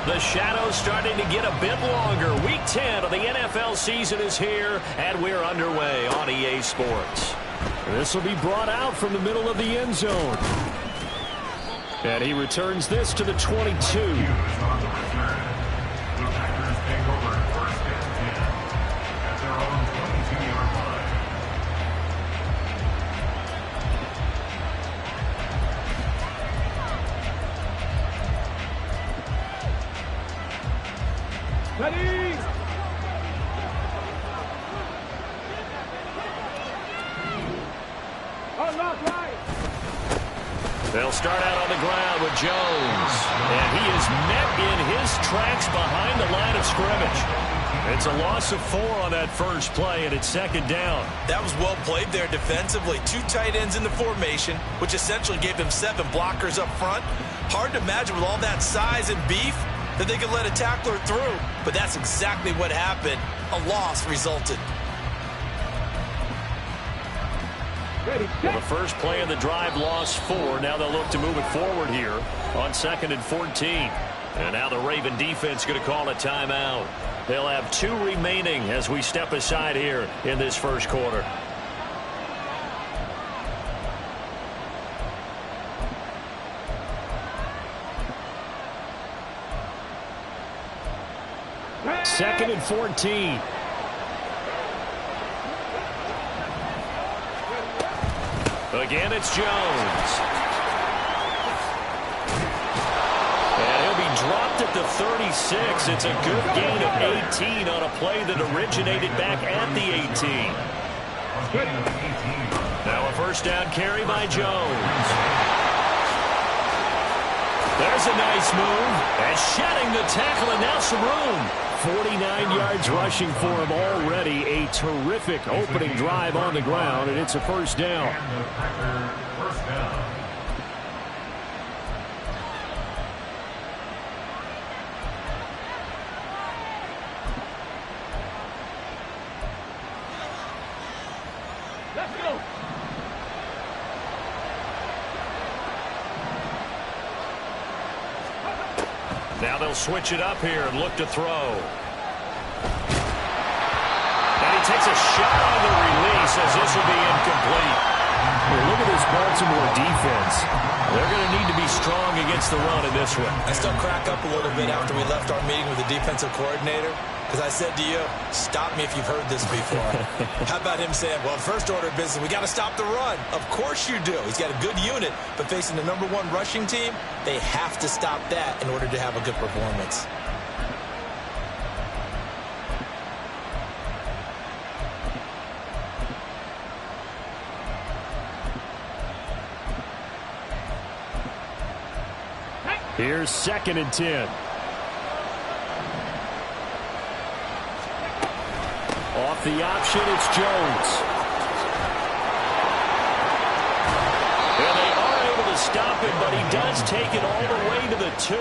The shadow's starting to get a bit longer. Week 10 of the NFL season is here, and we're underway on EA Sports. This will be brought out from the middle of the end zone. And he returns this to the 22. Ready? They'll start out on the ground with Jones. And he is met in his tracks behind the line of scrimmage. It's a loss of 4 on that first play, and it's second down. That was well played there defensively. 2 tight ends in the formation, which essentially gave them 7 blockers up front. Hard to imagine with all that size and beef that they could let a tackler through. But that's exactly what happened. A loss resulted. Well, the first play of the drive lost 4. Now they'll look to move it forward here on 2nd and 14. And now the Raven defense going to call a timeout. They'll have 2 remaining as we step aside here in this first quarter. Second and 14. Again, it's Jones. And he'll be dropped at the 36. It's a good gain of 18 on a play that originated back at the 18. Now a first down carry by Jones. There's a nice move. And shedding the tackle, and now some room. 49 yards rushing for him already. A terrific opening drive on the ground, and it's a first down. Let's go. Now they'll switch it up here and look to throw. And he takes a shot on the release as this will be incomplete. Well, look at this Baltimore defense. They're going to need to be strong against the run in this one. I still crack up a little bit after we left our meeting with the defensive coordinator, because I said to you, stop me if you've heard this before. How about him saying, well, first order of business, we got to stop the run. Of course you do. He's got a good unit, but facing the #1 rushing team, they have to stop that in order to have a good performance. Here's 2nd and 10. Off the option, it's Jones. And they are able to stop him, but he does take it all the way to the 2.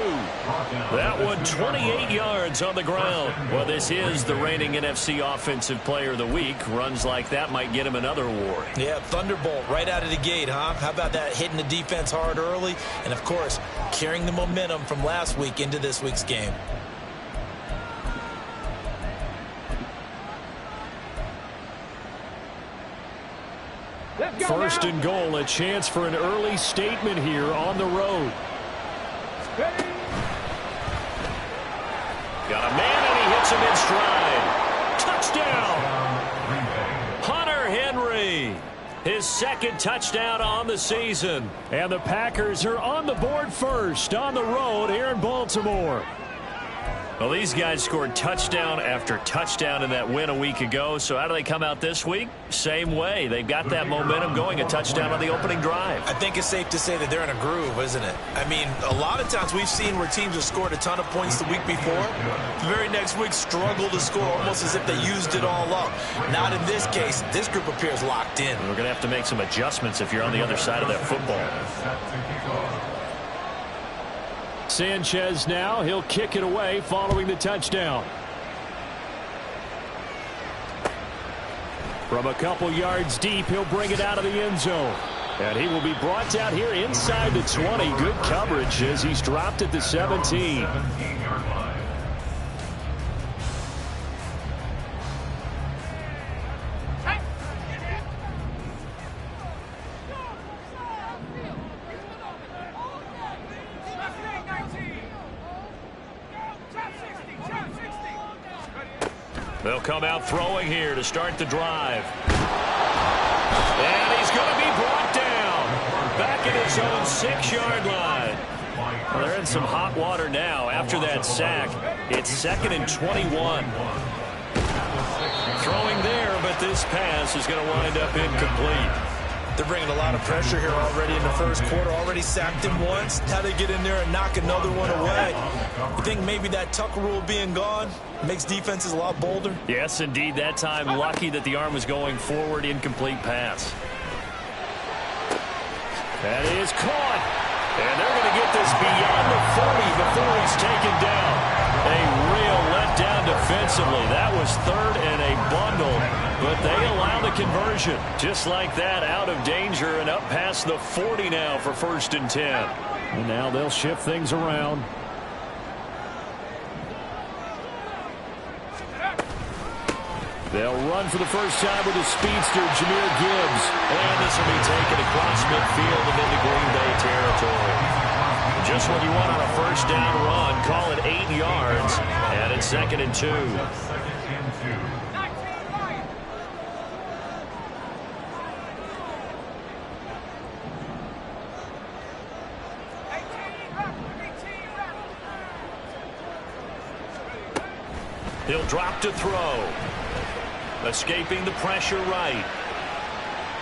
That one 28 yards on the ground. Well, this is the reigning NFC Offensive Player of the Week. Runs like that might get him another award. Yeah, thunderbolt right out of the gate, huh? How about that, hitting the defense hard early? And, of course, carrying the momentum from last week into this week's game. First and goal, a chance for an early statement here on the road. Got a man, and he hits him in stride. Touchdown! Hunter Henry. His 2nd touchdown on the season. And the Packers are on the board first on the road here in Baltimore. Well, these guys scored touchdown after touchdown in that win a week ago. So how do they come out this week? Same way. They've got that momentum going, a touchdown on the opening drive. I think it's safe to say that they're in a groove, isn't it? I mean, a lot of times we've seen where teams have scored a ton of points the week before. The very next week struggle to score almost as if they used it all up. Not in this case. This group appears locked in. We're going to have to make some adjustments if you're on the other side of that football. Sanchez now, he'll kick it away following the touchdown. From a couple yards deep, he'll bring it out of the end zone. And he will be brought down here inside the 20. Good coverage as he's dropped at the 17. They'll come out throwing here to start the drive. And he's going to be brought down back at his own 6-yard line. Well, they're in some hot water now after that sack. It's 2nd and 21. Throwing there, but this pass is going to wind up incomplete. They're bringing a lot of pressure here already in the first quarter. Already sacked him once. Now they get in there and knock another one away. You think maybe that Tucker rule being gone makes defenses a lot bolder? Yes, indeed. That time, lucky that the arm was going forward. Incomplete pass. That is caught. And they're going to get this beyond the 40 before he's taken down. A real letdown defensively. That was 3rd and a bundle, but they allow the conversion. Just like that, out of danger and up past the 40 now for 1st and 10. And now they'll shift things around. They'll run for the first time with a speedster, Jahmyr Gibbs. And this will be taken across midfield and into Green Bay territory. Just what you want on a first down run. Call it 8 yards. And it's 2nd and 2. He'll drop to throw. Escaping the pressure right.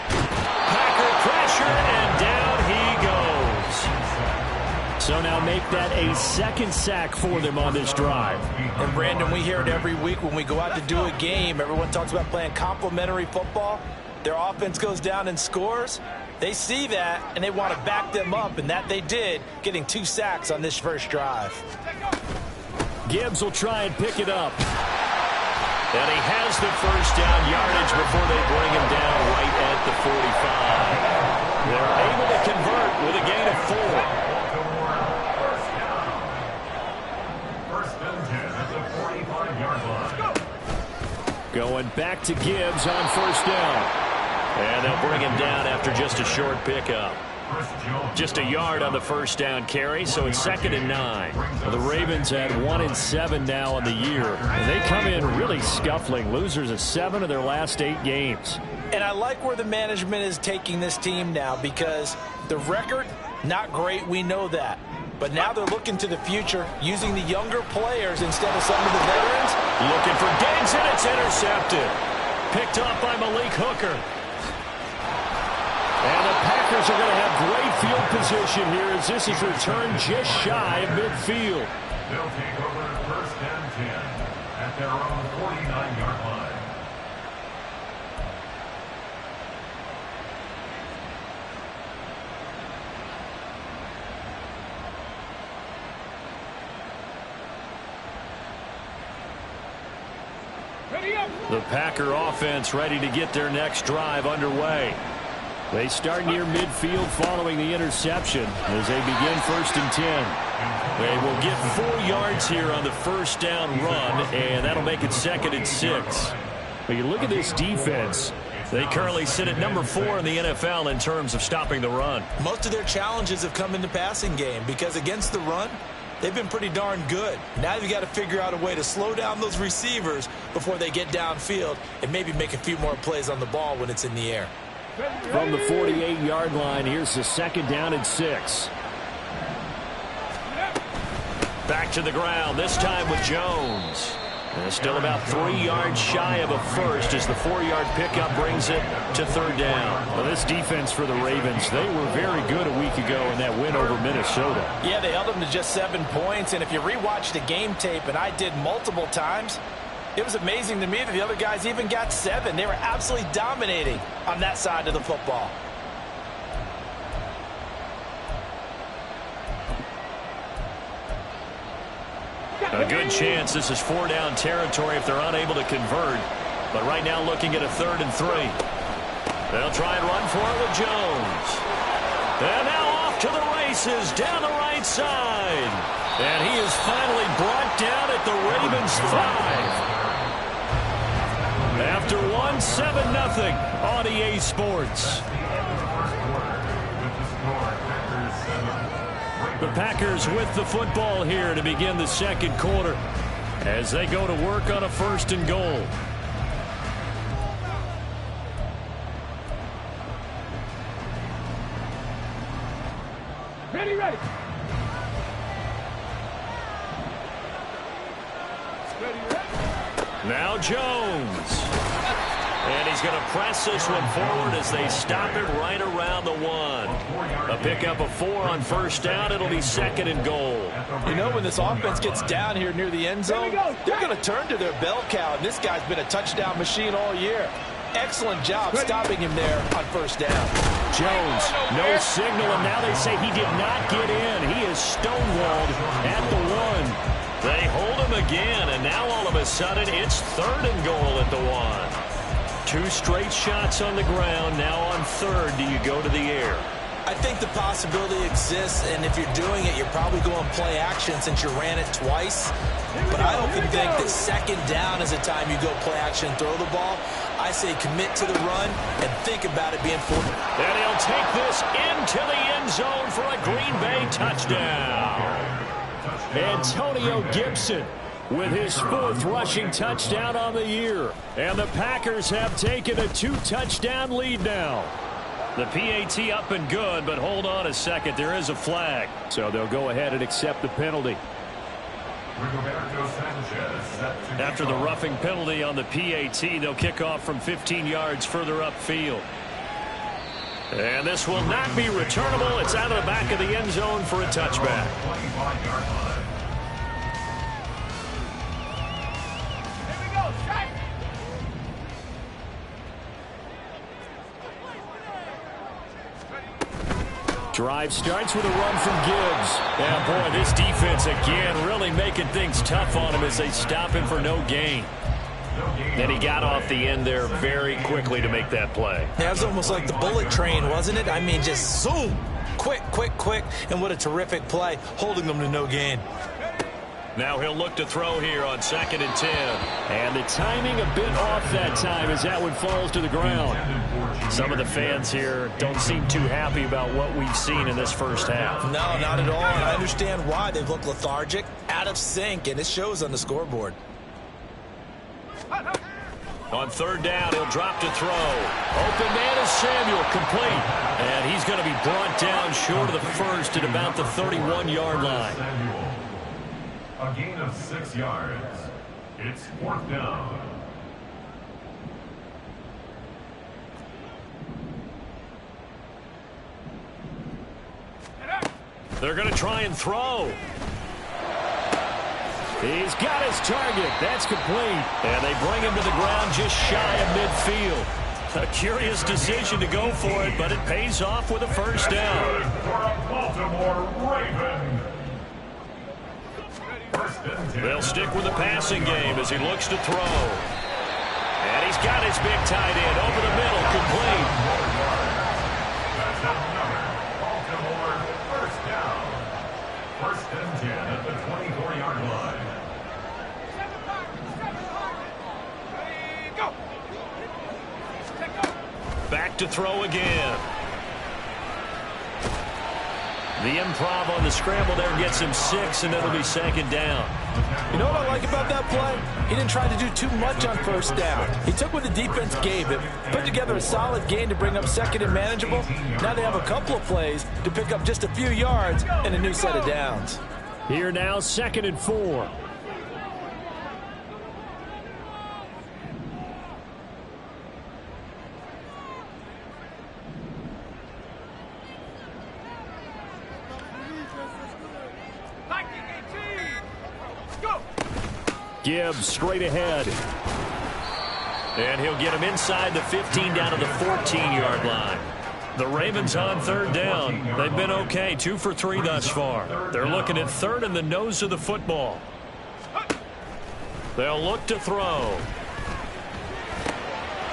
Packer pressure, and down he goes. So now make that a 2nd sack for them on this drive. And Brandon, we hear it every week when we go out to do a game. Everyone talks about playing complementary football. Their offense goes down and scores. They see that, and they want to back them up, and that they did, getting 2 sacks on this first drive. Gibbs will try and pick it up. And he has the first down yardage before they bring him down right at the 45. They're able to convert with a gain of 4. Going back to Gibbs on 1st down. And they'll bring him down after just a short pickup. Just a yard on the first down carry, so it's 2nd and 9. Well, the Ravens at 1-7 now on the year. And they come in really scuffling. Losers of 7 of their last 8 games. And I like where the management is taking this team now, because the record, not great, we know that. But now they're looking to the future, using the younger players instead of some of the veterans. Looking for Diggs, and it's intercepted. Picked off by Malik Hooker. And the Packers are going to have great field position here as this is returned just shy of midfield. They'll take over 1st and 10 at their own 49-yard line. The Packer offense ready to get their next drive underway. They start near midfield following the interception as they begin 1st and 10. They will get 4 yards here on the first down run, and that'll make it 2nd and 6. But you look at this defense. They currently sit at number 4 in the NFL in terms of stopping the run. Most of their challenges have come in the passing game, because against the run, they've been pretty darn good. Now they've got to figure out a way to slow down those receivers before they get downfield and maybe make a few more plays on the ball when it's in the air. From the 48-yard line, here's the 2nd down and 6. Back to the ground, this time with Jones. And still about 3 yards shy of a first as the 4-yard pickup brings it to 3rd down. Well, this defense for the Ravens, they were very good a week ago in that win over Minnesota. Yeah, they held them to just 7 points, and if you rewatch the game tape, and I did multiple times, it was amazing to me that the other guys even got 7. They were absolutely dominating on that side of the football. A good chance this is 4-down territory if they're unable to convert. But right now looking at a 3rd and 3. They'll try and run for it with Jones. And now off to the races down the right side. And he is finally brought down at the Ravens 5. After 1, 7-0 on EA Sports. The Packers with the football here to begin the 2nd quarter. as they go to work on a 1st and goal. Ready. Now Jones. And he's going to press this one forward as they stop it right around the 1. A pickup of 4 on 1st down. It'll be 2nd and goal. You know, when this offense gets down here near the end zone, they're going to turn to their bell cow, and this guy's been a touchdown machine all year. Excellent job stopping him there on 1st down. Jones, no signal, and now they say he did not get in. He is stonewalled at the 1. They hold him again, and now all of a sudden it's 3rd and goal at the 1. 2 straight shots on the ground. Now on 3rd, do you go to the air? I think the possibility exists, and if you're doing it, you're probably going play action since you ran it twice. But I often think that 2nd down is the time you go play action and throw the ball. I say commit to the run and think about it being 4. And he'll take this into the end zone for a Green Bay touchdown. Antonio Gibson with his 4th rushing touchdown on the year. And the Packers have taken a 2-touchdown lead now. The PAT up and good, but hold on a second. There is a flag. So they'll go ahead and accept the penalty. After the roughing penalty on the PAT, they'll kick off from 15 yards further upfield. And this will not be returnable. It's out of the back of the end zone for a touchback. Drive starts with a run from Gibbs. And boy, this defense again really making things tough on him as they stop him for no gain. Then he got off the end there very quickly to make that play. That was almost like the bullet train, wasn't it? I mean, just zoom. Quick. And what a terrific play, holding them to no gain. Now he'll look to throw here on 2nd and 10. And the timing a bit off that time as that one falls to the ground. Some of the fans here don't seem too happy about what we've seen in this first half. No, not at all. And I understand why. They've looked lethargic, out of sync, and it shows on the scoreboard. On 3rd down, he'll drop to throw. Open man is Samuel, complete. And he's going to be brought down short of the 1st at about the 31-yard line. A gain of 6 yards. It's 4th down. They're going to try and throw. He's got his target. That's complete. And they bring him to the ground just shy of midfield. A curious decision to go for it, but it pays off with a 1st down. For a Baltimore Raven. They'll stick with the passing game as he looks to throw. And he's got his big tight end over the middle, complete. That's another Baltimore 1st down. 1st and 10 at the 24-yard line. Back to throw again. The improv on the scramble there gets him 6, and it'll be 2nd down. You know what I like about that play? He didn't try to do too much on 1st down. He took what the defense gave him, put together a solid game to bring up 2nd and manageable. Now they have a couple of plays to pick up just a few yards and a new set of downs. Here now, 2nd and 4. Gibbs straight ahead. And he'll get him inside the 15 down to the 14-yard line. The Ravens on 3rd down. They've been okay, 2 for 3 thus far. They're looking at 3rd in the nose of the football. They'll look to throw.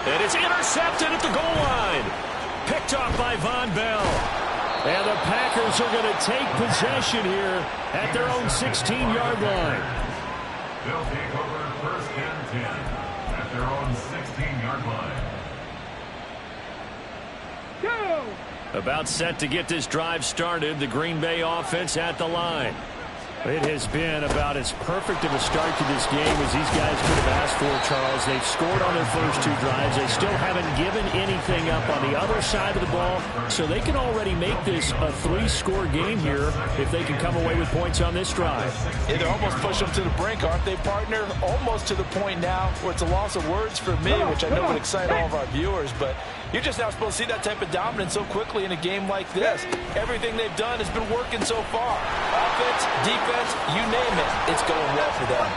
And it's intercepted at the goal line. Picked off by Von Bell. And the Packers are going to take possession here at their own 16-yard line. They'll take over 1st and 10 at their own 16-yard line. About set to get this drive started. The Green Bay offense at the line. It has been about as perfect of a start to this game as these guys could have asked for, Charles. They've scored on their first 2 drives. They still haven't given anything up on the other side of the ball, so they can already make this a 3-score game here if they can come away with points on this drive. Yeah, they're almost pushing them to the brink, aren't they, partner? Almost to the point now where it's a loss of words for me, which I know would excite all of our viewers, but you're just not supposed to see that type of dominance so quickly in a game like this. Everything they've done has been working so far. Offense, defense, you name it, it's going well for them.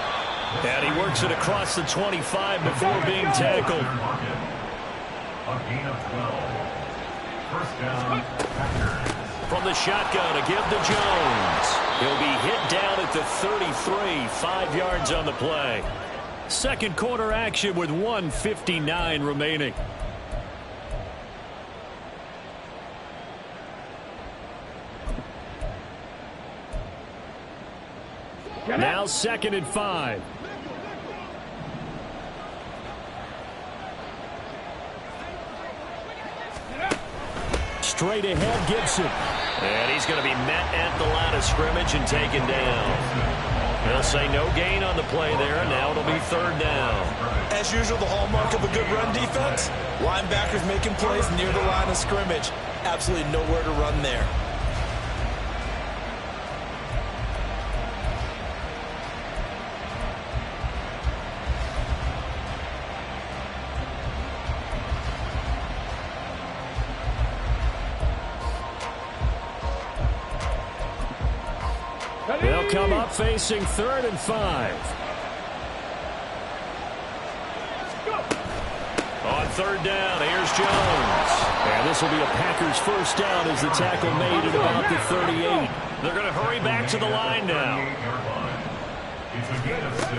And he works it across the 25 before being tackled. A gain of 12. First down, Packers. From the shotgun, a give to Jones. He'll be hit down at the 33, 5 yards on the play. Second quarter action with 1:59 remaining. Now 2nd and 5. Straight ahead, Gibson. And he's going to be met at the line of scrimmage and taken down. They'll say no gain on the play there, and now it'll be 3rd down. As usual, the hallmark of a good run defense, linebackers making plays near the line of scrimmage. Absolutely nowhere to run there. They'll come up facing 3rd and 5. On 3rd down, here's Jones. And this will be a Packers first down as the tackle made at about the 38. They're going to hurry back to the line now. It's a gain of 6.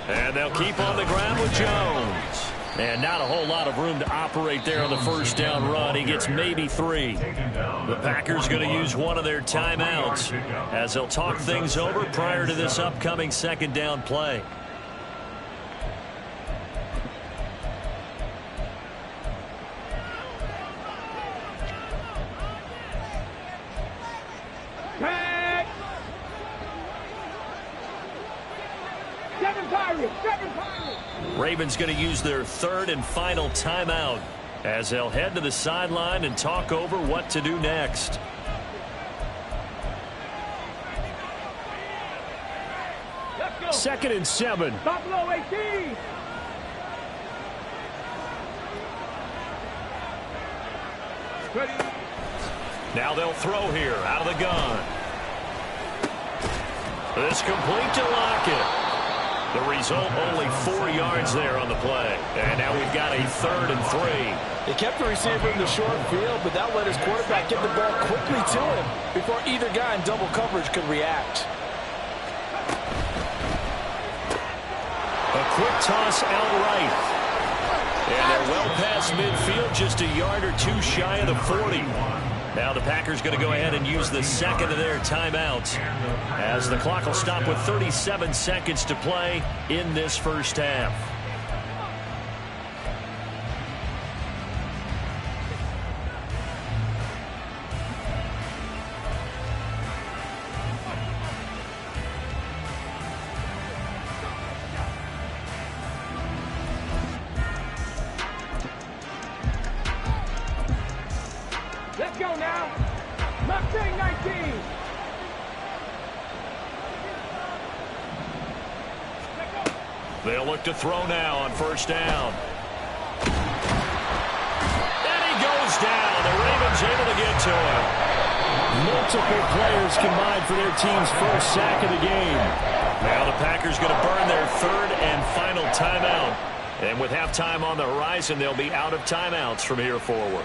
And they'll keep on the ground with Jones. And not a whole lot of room to operate there on the first down run. He gets maybe 3. The Packers going to use one of their timeouts as they'll talk things over prior to this upcoming 2nd down play. Ravens going to use their 3rd and final timeout as they'll head to the sideline and talk over what to do next. Let's go. 2nd and 7. Buffalo 18. Now they'll throw here out of the gun. This complete to Lockett. The result, only 4 yards there on the play. And now we've got a 3rd and 3. They kept the receiver in the short field, but that let his quarterback get the ball quickly to him before either guy in double coverage could react. A quick toss out right. And they're well past midfield, just a yard or 2 shy of the 40. Now the Packers going to go ahead and use the 2nd of their timeouts as the clock will stop with 37 seconds to play in this first half. Let's go now. Mustang 19. They'll look to throw now on first down. And he goes down. The Ravens able to get to him. Multiple players combined for their team's first sack of the game. Now the Packers going to burn their 3rd and final timeout. And with halftime on the horizon, they'll be out of timeouts from here forward.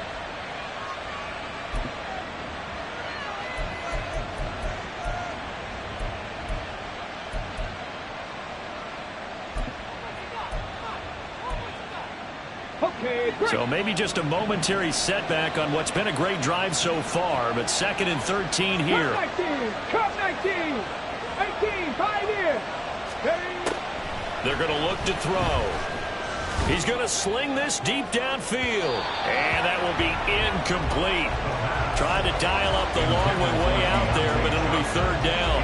So maybe just a momentary setback on what's been a great drive so far, but 2nd and 13 here. Cup 19, 18, Pioneer. They're going to look to throw. He's going to sling this deep downfield, and that will be incomplete. Trying to dial up the long way out there, but it'll be 3rd down.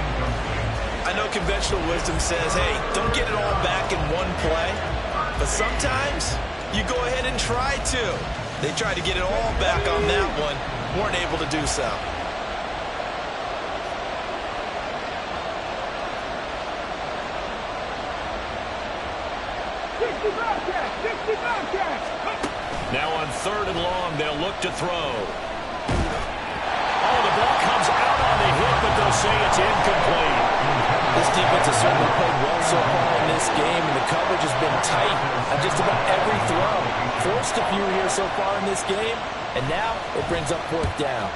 I know conventional wisdom says, hey, don't get it all back in one play. But sometimes you go ahead and try to. They tried to get it all back on that one. Weren't able to do so. Now on 3rd and long, they'll look to throw. Oh, the ball comes out on the hit, but they'll say it's incomplete. This defense has certainly played well so far in this game, and the coverage has been tight on just about every throw. Forced a few here so far in this game, and now it brings up 4th down.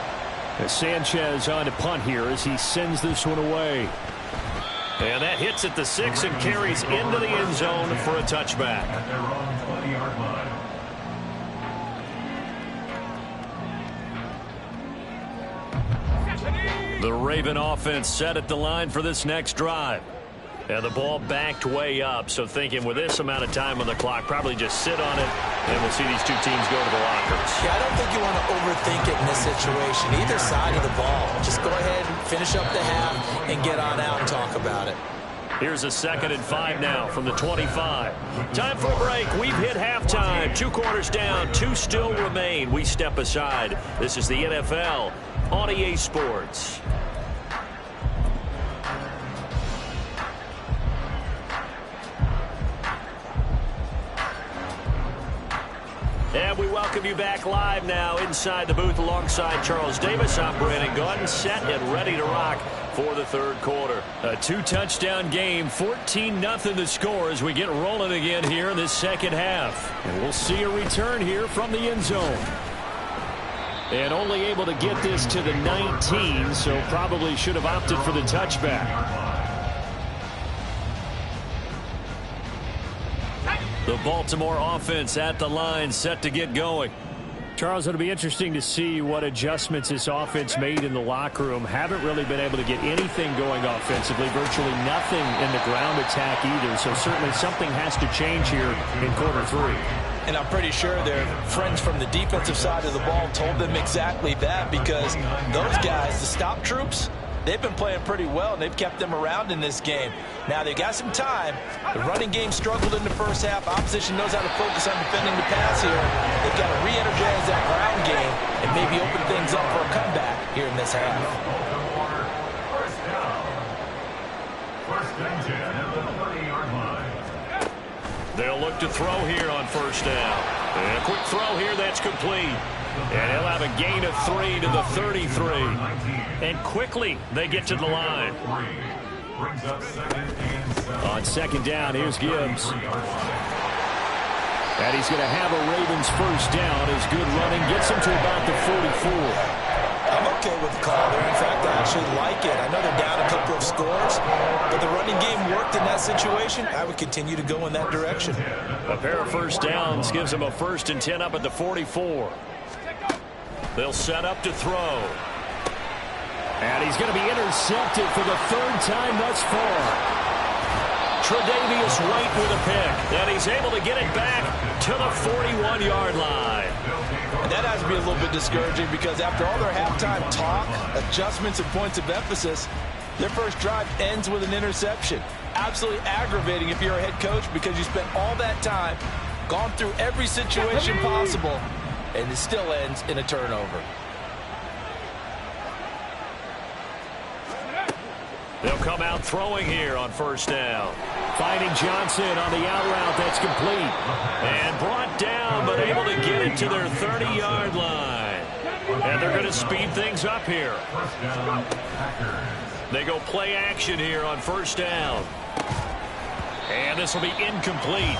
Sanchez on to punt here as he sends this one away. And that hits at the 6 and carries into the end zone for a touchback. At their own 20-yard line. The Raven offense set at the line for this next drive. And the ball backed way up, so thinking with this amount of time on the clock, probably just sit on it, and we'll see these two teams go to the lockers. Yeah, I don't think you want to overthink it in this situation. Either side of the ball. Just go ahead and finish up the half and get on out and talk about it. Here's a 2nd and 5 now from the 25. Time for a break. We've hit halftime. 2 quarters down. 2 still remain. We step aside. This is the NFL on EA Sports. And we welcome you back live now inside the booth alongside Charles Davis. I'm Brandon Gunn, set and ready to rock for the 3rd quarter. A 2-touchdown game, 14-0 the score as we get rolling again here in this 2nd half. And we'll see a return here from the end zone. And only able to get this to the 19, so probably should have opted for the touchback. The Baltimore offense at the line, set to get going. Charles, it'll be interesting to see what adjustments this offense made in the locker room. Haven't really been able to get anything going offensively, virtually nothing in the ground attack either. So certainly something has to change here in quarter 3. And I'm pretty sure their friends from the defensive side of the ball told them exactly that, because those guys, the stop troops, they've been playing pretty well, and they've kept them around in this game. Now, they've got some time. The running game struggled in the first half. Opposition knows how to focus on defending the pass here. They've got to re-energize that ground game and maybe open things up for a comeback here in this half. First down. 1st and 10 at the 30-yard line. They'll look to throw here on 1st down. And a quick throw here that's complete. And he'll have a gain of 3 to the 33. And quickly they get to the line. Brings up 2nd and 7. On 2nd down, here's Gibbs. And he's going to have a Ravens 1st down. His good running gets him to about the 44. I'm okay with the call there. In fact, I actually like it. I know they're down a couple of scores, but the running game worked in that situation. I would continue to go in that direction. A pair of 1st downs gives him a 1st and 10 up at the 44. They'll set up to throw. And he's going to be intercepted for the 3rd time thus far. Tre'Davious White with a pick. And he's able to get it back to the 41-yard line. And that has to be a little bit discouraging, because after all their halftime talk, adjustments, and points of emphasis, their first drive ends with an interception. Absolutely aggravating if you're a head coach, because you spent all that time, gone through every situation possible, and it still ends in a turnover. They'll come out throwing here on 1st down. Finding Johnson on the out route. That's complete. And brought down, but able to get it to their 30-yard line. And they're going to speed things up here. They go play action here on 1st down. And this will be incomplete.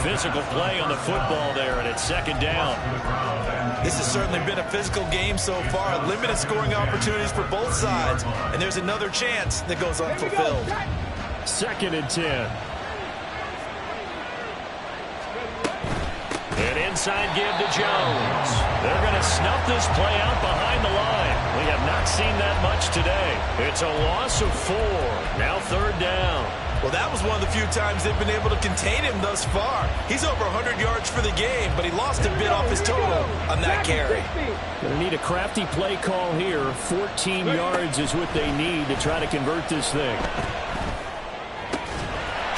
Physical play on the football there, and it's 2nd down. This has certainly been a physical game so far. Limited scoring opportunities for both sides. And there's another chance that goes unfulfilled. 2nd and 10. An inside give to Jones. They're going to snuff this play out behind the line. We have not seen that much today. It's a loss of 4. Now 3rd down. Well, that was one of the few times they've been able to contain him thus far. He's over 100 yards for the game, but he lost a bit off his total on that carry. Going to need a crafty play call here. 14 yards is what they need to try to convert this thing.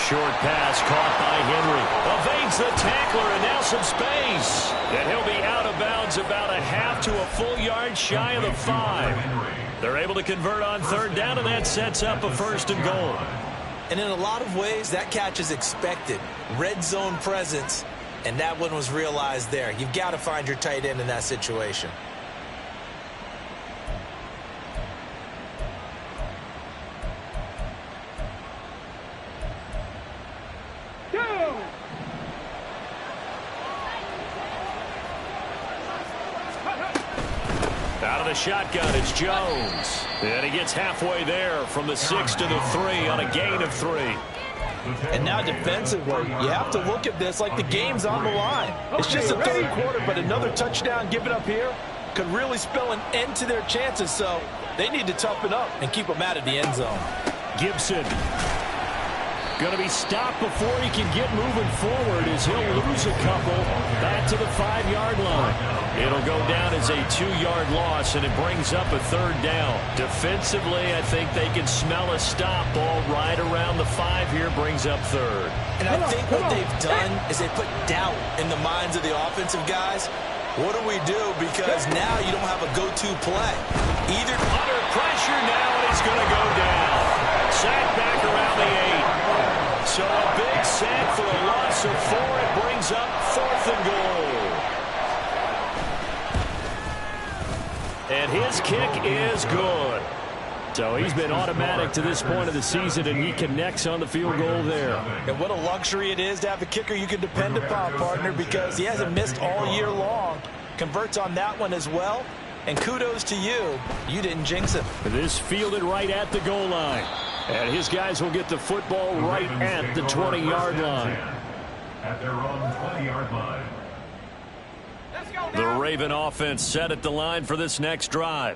Short pass caught by Henry. Evades the tackler and now some space. And he'll be out of bounds about a half to a full yard shy of the 5. They're able to convert on third down, and that sets up a 1st and goal. And in a lot of ways, that catch is expected. Red zone presence, and that one was realized there. You've got to find your tight end in that situation. Out of the shotgun, it's Jones. And he gets halfway there from the 6 to the 3 on a gain of 3. And now defensively, you have to look at this like the game's on the line. It's just the third quarter, but another touchdown given up here could really spell an end to their chances. So they need to toughen up and keep them out of the end zone. Gibson going to be stopped before he can get moving forward as he'll lose a couple back to the 5-yard line. It'll go down as a 2-yard loss, and it brings up a 3rd down. Defensively, I think they can smell a stop ball right around the 5 here, brings up 3rd. And I think what they've done is they put doubt in the minds of the offensive guys. What do we do? Because now you don't have a go-to play. Either under pressure now, and he's going to go down. Sack back around the 8. So a big sack for a loss of 4. It brings up 4th and goal. And his kick is good. So he's been automatic to this point of the season, and he connects on the field goal there. And what a luxury it is to have a kicker you can depend upon, partner, because he hasn't missed all year long. Converts on that one as well. And kudos to you. You didn't jinx him. This fielded right at the goal line. And his guys will get the football right at the 20-yard line. At their own 20-yard line. The Raven offense set at the line for this next drive.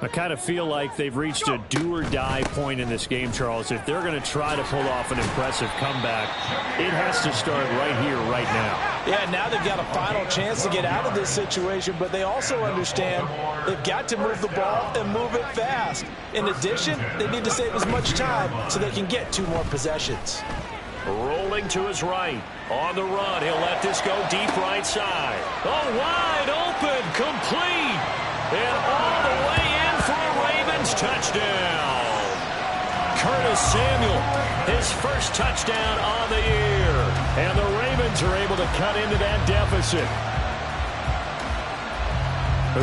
I kind of feel like they've reached a do-or-die point in this game, Charles. If they're going to try to pull off an impressive comeback, it has to start right here, right now. Yeah, now they've got a final chance to get out of this situation, but they also understand they've got to move the ball and move it fast. In addition, they need to save as much time so they can get 2 more possessions. Rolling to his right. On the run, he'll let this go deep right side. Oh, wide open, complete. And all the way in for a Ravens touchdown. Curtis Samuel, his first touchdown on the year. And the Ravens are able to cut into that deficit.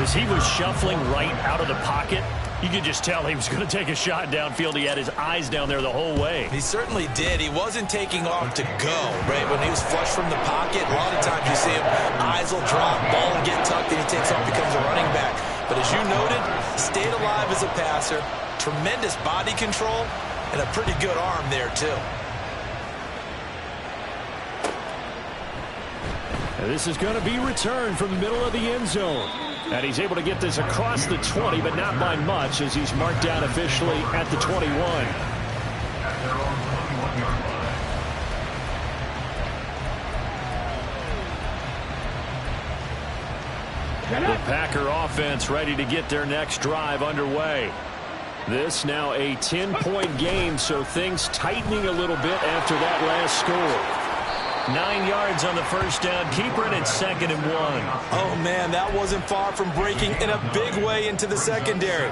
As he was shuffling right out of the pocket, you could just tell he was going to take a shot downfield. He had his eyes down there the whole way. He certainly did. He wasn't taking off to go, right? When he was flush from the pocket, a lot of times you see him, eyes will drop, ball will get tucked, and he takes off, becomes a running back. But as you noted, stayed alive as a passer, tremendous body control, and a pretty good arm there, too. And this is going to be returned from the middle of the end zone. And he's able to get this across the 20, but not by much, as he's marked down officially at the 21. At their own 21-yard line. The Packer offense ready to get their next drive underway. This now a 10-point game, so things tightening a little bit after that last score. 9 yards on the first down. Keeper, and it's 2nd and 1. Oh, man, that wasn't far from breaking in a big way into the secondary.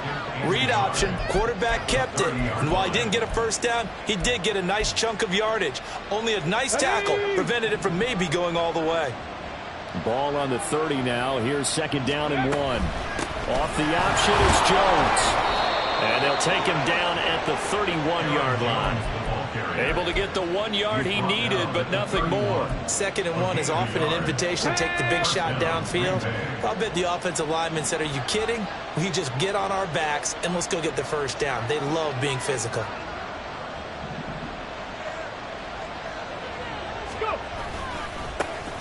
Read option, quarterback kept it. And while he didn't get a first down, he did get a nice chunk of yardage. Only a nice tackle prevented it from maybe going all the way. Ball on the 30 now. Here's 2nd down and 1. Off the option is Jones. And they'll take him down at the 31-yard line. Able to get the 1 yard he needed, but nothing more. 2nd and 1 is often an invitation to take the big shot downfield. I'll bet the offensive lineman said, are you kidding? We just get on our backs and let's go get the first down. They love being physical.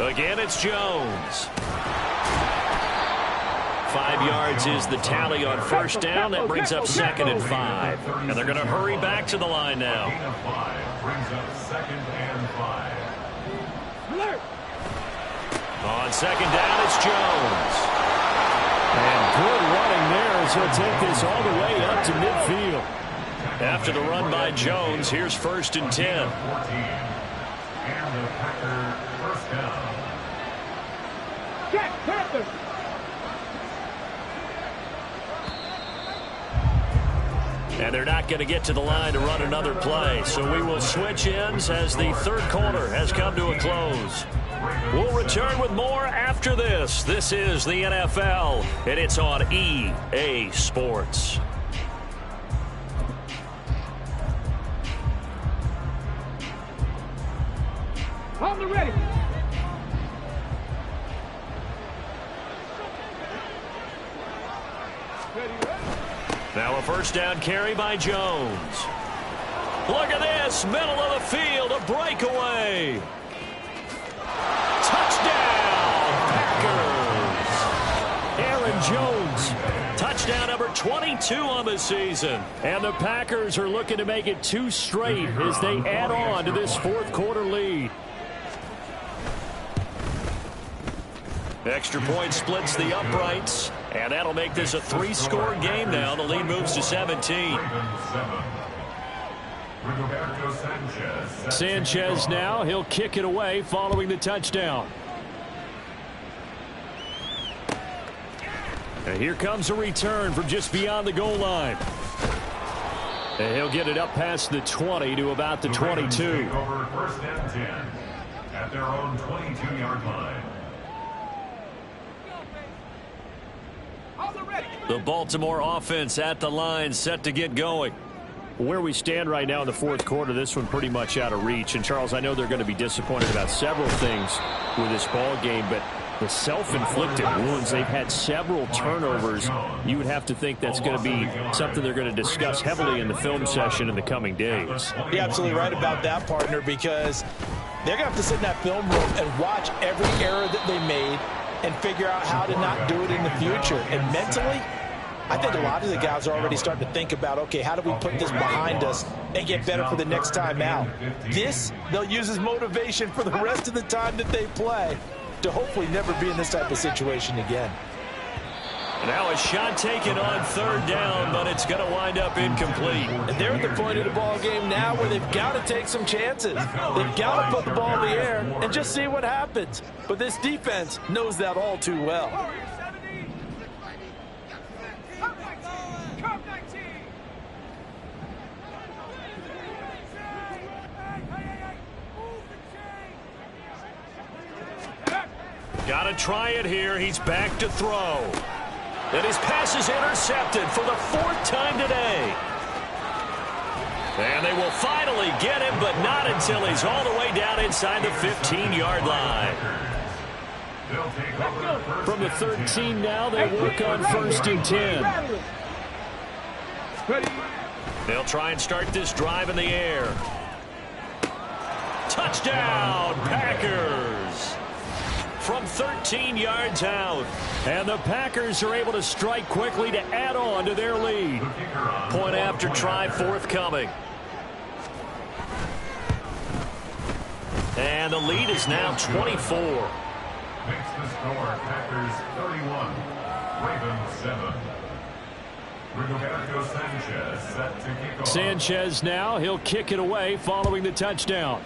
Again, it's Jones. 5 yards is the tally on first down. That brings up 2nd and 5. And they're going to hurry back to the line now. Gain of 5 brings up 2nd and 5. On 2nd down, it's Jones. And good running there as he'll take this all the way up to midfield. After the run by Jones, here's 1st and 10. And the Packer first down. Jack Panther. And they're not going to get to the line to run another play. So we will switch ends as the 3rd quarter has come to a close. We'll return with more after this. This is the NFL, and it's on EA Sports. On the ready. Now a 1st down carry by Jones. Look at this, middle of the field, a breakaway. Touchdown, Packers. Aaron Jones, touchdown number 22 on the season. And the Packers are looking to make it 2 straight as they add on to this 4th quarter lead. Extra point splits the uprights, and that'll make this a 3-score game now. The lead moves to 17. Sanchez now, he'll kick it away following the touchdown. And here comes a return from just beyond the goal line. And he'll get it up past the 20 to about the 22. Over 1st and 10 at their own 22-yard line. The Baltimore offense at the line, set to get going. Where we stand right now in the 4th quarter, this one pretty much out of reach. And, Charles, I know they're going to be disappointed about several things with this ball game, but the self-inflicted wounds, they've had several turnovers. You would have to think that's going to be something they're going to discuss heavily in the film session in the coming days. You're absolutely right about that, partner, because they're going to have to sit in that film room and watch every error that they made and figure out how to not do it in the future. And mentally, I think a lot of the guys are already starting to think about, okay, how do we put this behind us and get better for the next time out? This, they'll use as motivation for the rest of the time that they play to hopefully never be in this type of situation again. Now a shot taken on 3rd down, but it's going to wind up incomplete. And they're at the point of the ball game now where they've got to take some chances. They've got to put the ball in the air and just see what happens. But this defense knows that all too well. Got to try it here. He's back to throw. And his pass is intercepted for the 4th time today. And they will finally get him, but not until he's all the way down inside the 15-yard line. From the 13 now, they work on 1st and 10. They'll try and start this drive in the air. Touchdown, Packers! From 13 yards out. And the Packers are able to strike quickly to add on to their lead. Point after try forthcoming. And the lead is now 24. Makes the score Packers 31, Ravens 7. Rigoberto Sanchez set to kick off. Sanchez now, he'll kick it away following the touchdown.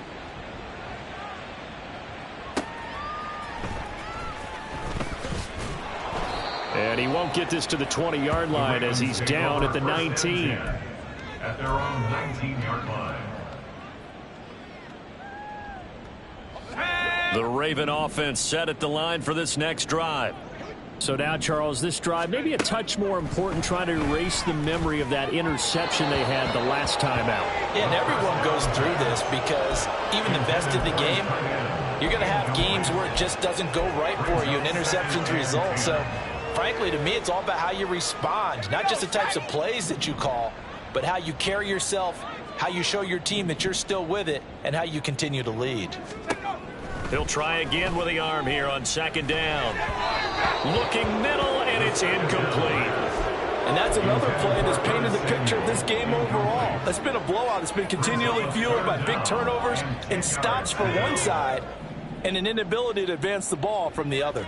And he won't get this to the 20-yard line as he's down at the 19. At their own 19-yard line. The Raven offense set at the line for this next drive. So now, Charles, this drive maybe a touch more important, trying to erase the memory of that interception they had the last time out. Yeah, and everyone goes through this because even the best in the game, you're going to have games where it just doesn't go right for you, and interceptions result. So, frankly, to me, it's all about how you respond, not just the types of plays that you call, but how you carry yourself, how you show your team that you're still with it, and how you continue to lead. He'll try again with the arm here on 2nd down. Looking middle, and it's incomplete. And that's another play that's painted the picture of this game overall. It's been a blowout. It's been continually fueled by big turnovers and stops for one side and an inability to advance the ball from the other.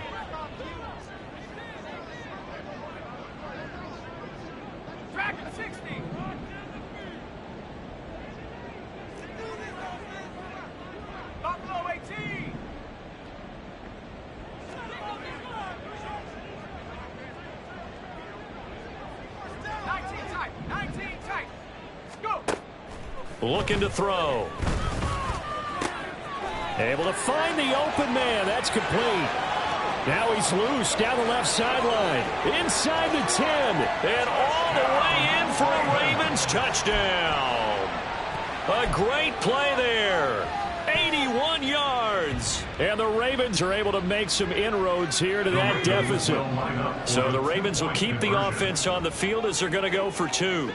tight. 19 tight. Go. Looking to throw. Able to find the open man. That's complete. Now he's loose down the left sideline. Inside the 10. And all the way in for a Ravens touchdown. A great play there. 81 yards. And the Ravens are able to make some inroads here to that deficit. So the Ravens will keep the offense on the field as they're going to go for 2.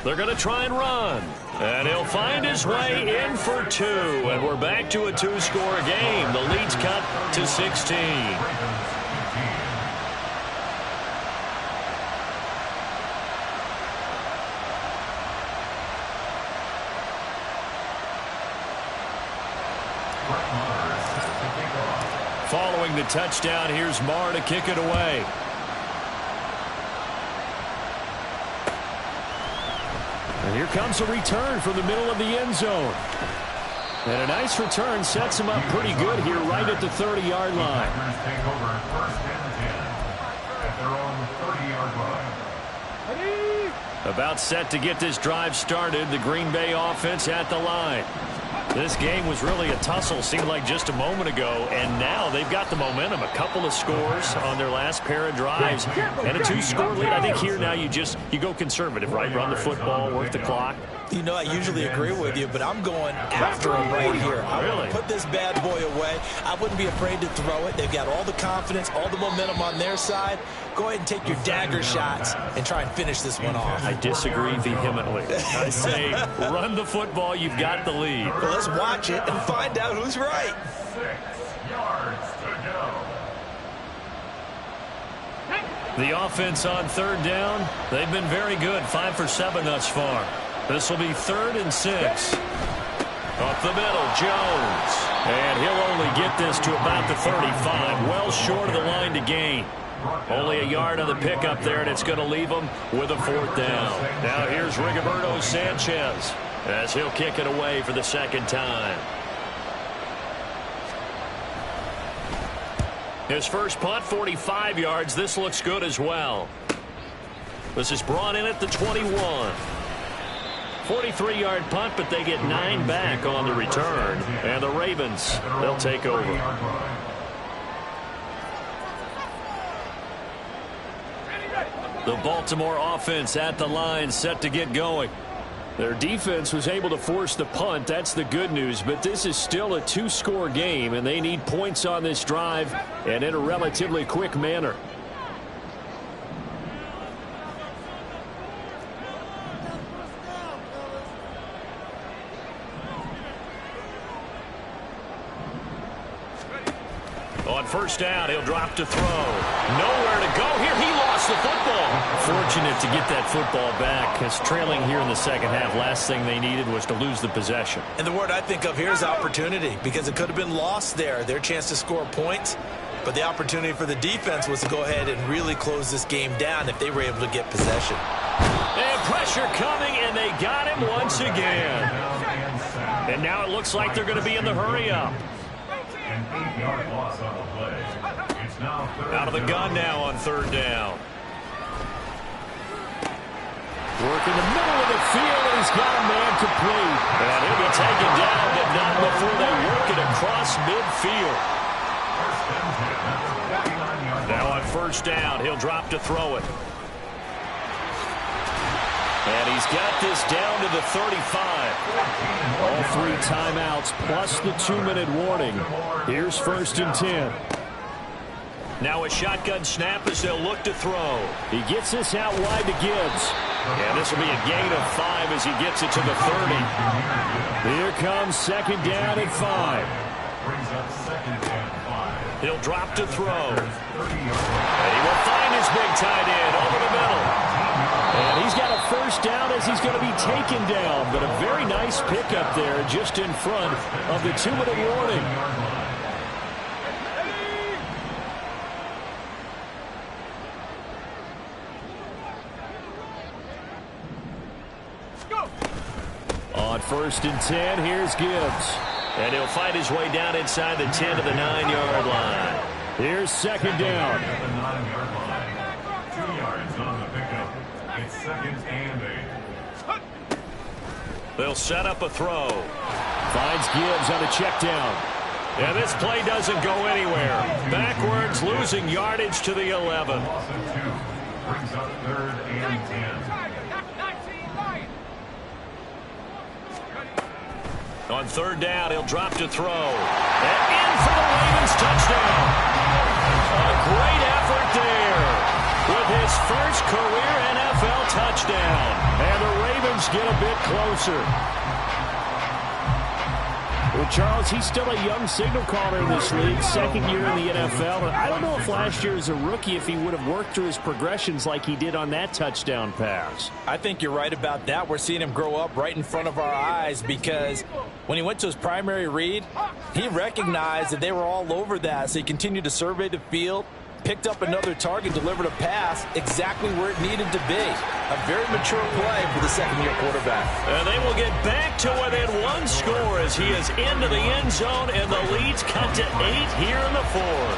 They're going to try and run. And he'll find his way in for 2. And we're back to a 2-score game. The lead's cut to 16. Following the touchdown, here's Marr to kick it away. And here comes a return from the middle of the end zone. And a nice return sets him up pretty good here right at the 30-yard line. Take over first and 10 at their own 30-yard line. About set to get this drive started. The Green Bay offense at the line. This game was really a tussle, seemed like just a moment ago, and now they've got the momentum. A couple of scores on their last pair of drives and a 2-score lead. I think here now you go conservative, right? Run the football, work the clock. You know, I usually agree with you, but I'm going after him right here. I want to put this bad boy away. I wouldn't be afraid to throw it. They've got all the confidence, all the momentum on their side. Go ahead and take your dagger shots and try and finish this one off. I disagree vehemently. I say run the football. You've got the lead. Well, let's watch it and find out who's right. 6 yards to go. The offense on third down, they've been very good. 5 for 7 thus far. This will be 3rd and 6. Up the middle, Jones. And he'll only get this to about the 35. Well short of the line to gain. Only a yard on the pickup there, and it's going to leave him with a 4th down. Now here's Rigoberto Sanchez as he'll kick it away for the 2nd time. His first punt, 45 yards. This looks good as well. This is brought in at the 21. 43-yard punt, but they get 9 back on the return. And the Ravens, they'll take over. The Baltimore offense at the line, set to get going. Their defense was able to force the punt. That's the good news. But this is still a 2-score game, and they need points on this drive and in a relatively quick manner. On first down, he'll drop to throw. Nowhere to go here. He lost the football. Fortunate to get that football back, as trailing here in the second half. Last thing they needed was to lose the possession. And the word I think of here is opportunity, because it could have been lost there. Their chance to score points. But the opportunity for the defense was to go ahead and really close this game down if they were able to get possession. And pressure coming, and they got him once again. And now it looks like they're going to be in the hurry-up. An 8-yard loss on the play. It's now Out of the gun now on third down. Work in the middle of the field, and he's got a man complete. And he'll be taken down, but not before they work it across midfield. Now on first down, he'll drop to throw it. And he's got this down to the 35. All 3 timeouts plus the 2-minute warning. Here's 1st and 10. Now a shotgun snap as they'll look to throw. He gets this out wide to Gibbs. And this will be a gain of 5 as he gets it to the 30. Here comes 2nd down and 5. brings up 2nd and 5. He'll drop to throw. And he will find his big tight end over the middle. And he's got a first down as he's going to be taken down. But a very nice pickup there just in front of the 2-minute warning. On 1st and 10, here's Gibbs. And he'll fight his way down inside the 10 to the 9-yard line. Here's 2nd down. yards on the pickup. It's 2nd and 8. They'll set up a throw. Finds Gibbs on a check down. And this play doesn't go anywhere. Backwards, losing yardage to the 11. Loss of 2. Brings up 3rd and 10. On 3rd down, he'll drop to throw. And in for the Ravens touchdown. A great effort there with his first career NFL touchdown. And the Ravens get a bit closer. Well, Charles, he's still a young signal caller in this league, 2nd year in the NFL. And I don't know if last year as a rookie, if he would have worked through his progressions like he did on that touchdown pass. I think you're right about that. We're seeing him grow up right in front of our eyes because when he went to his primary read, he recognized that they were all over that. So he continued to survey the field, picked up another target, delivered a pass exactly where it needed to be. A very mature play for the 2nd-year quarterback. And they will get back to within 1 score as he is into the end zone, and the lead's cut to 8 here in the 4th.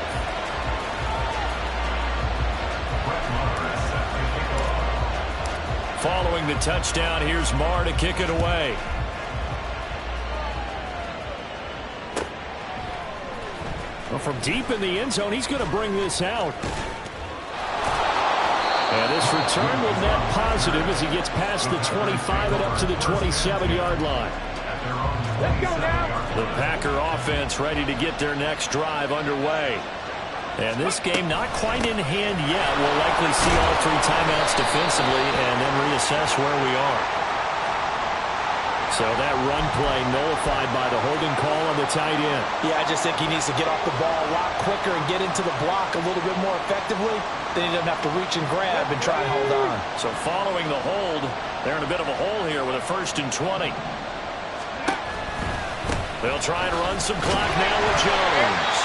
Following the touchdown, here's Marr to kick it away. Well, from deep in the end zone, he's going to bring this out. And this return will net positive as he gets past the 25 and up to the 27-yard line. Let's go now. The Packer offense ready to get their next drive underway. And this game not quite in hand yet. We'll likely see all 3 timeouts defensively and then reassess where we are. So that run play nullified by the holding call on the tight end. Yeah, I just think he needs to get off the ball a lot quicker and get into the block a little bit more effectively. Then he doesn't have to reach and grab and try and hold on. So following the hold, they're in a bit of a hole here with a 1st and 20. They'll try and run some clock now with Jones.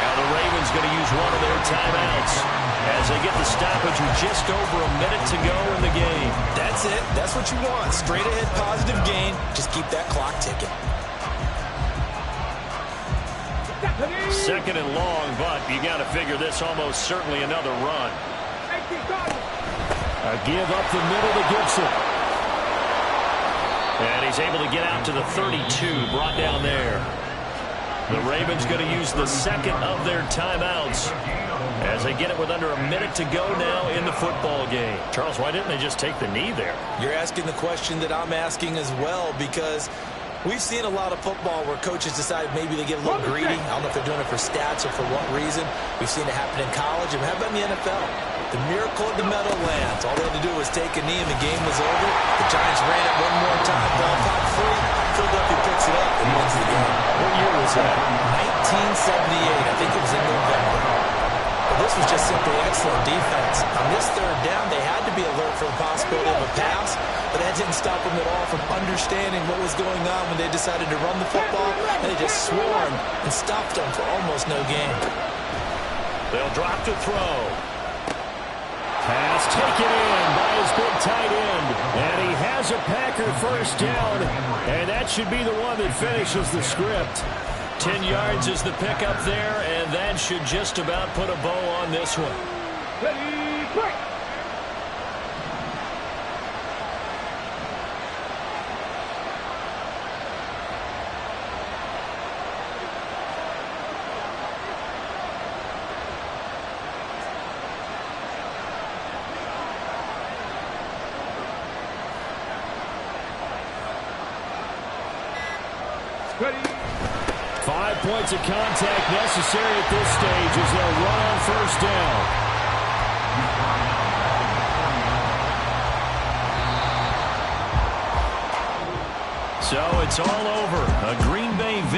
Now the Ravens going to use one of their timeouts as they get the stoppage with just over a minute to go in the game. That's it. That's what you want. Straight ahead positive gain. Just keep that clock ticking. 2nd and long, but you got to figure this almost certainly another run. A give up the middle to Gibson. And he's able to get out to the 32, brought down there. The Ravens going to use the 2nd of their timeouts as they get it with under a minute to go now in the football game. Charles, why didn't they just take the knee there? You're asking the question that I'm asking as well, because we've seen a lot of football where coaches decide maybe they get a little greedy. I don't know if they're doing it for stats or for what reason. We've seen it happen in college. And how about in the NFL? The miracle of the Meadowlands. All they had to do was take a knee and the game was over. The Giants ran it one more time. Ball popped free. Philadelphia picks it up and wins the game. What year was that? 1978. I think it was in November. But this was just simply excellent defense. On this 3rd down, they had to be alert for the possibility of a pass, but that didn't stop them at all from understanding what was going on when they decided to run the football, and they just swarmed and stopped them for almost no gain. They'll drop to throw. Pass taken in by his big tight end. And he has a Packer 1st down, and that should be the one that finishes the script. 10 yards is the pickup there, and that should just about put a bow on this one. Ready, break. Ready. 5 points of contact necessary at this stage as they'll run on 1st down. So it's all over. A Green Bay victory.